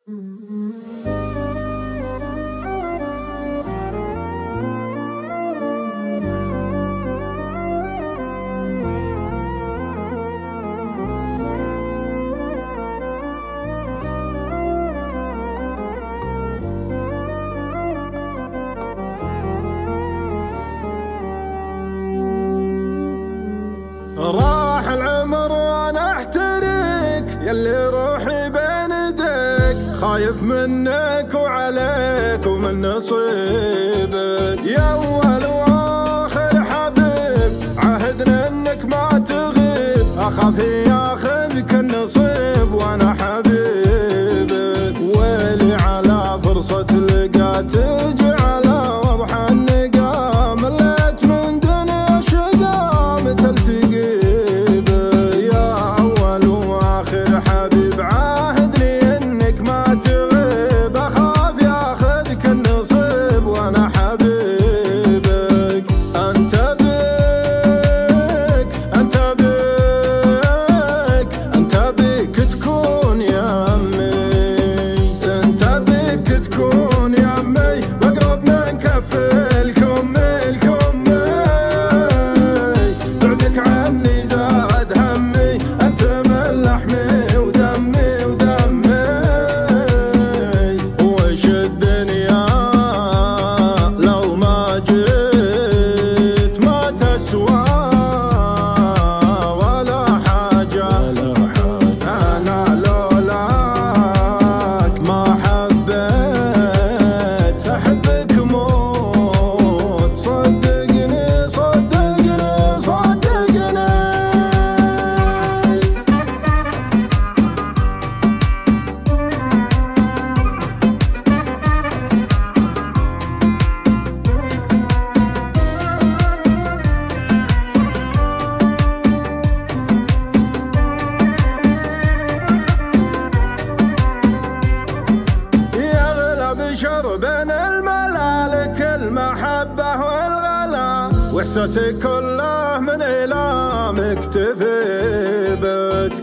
راح العمر وانا احترق، يلي روحي بين يديك، خايف منك وعليك ومن نصيبك. يا اول واخر حبيب، عهدنا انك ما تغيب، اخاف ياخذك النصيب وانا حبيبك. ويلي على فرصة لقا تجي على وضح النقا، مليت من دنيا شقا متلتقي. بين الملالك المحبة والغلا، واحساسي كله من إلامك تفي بك.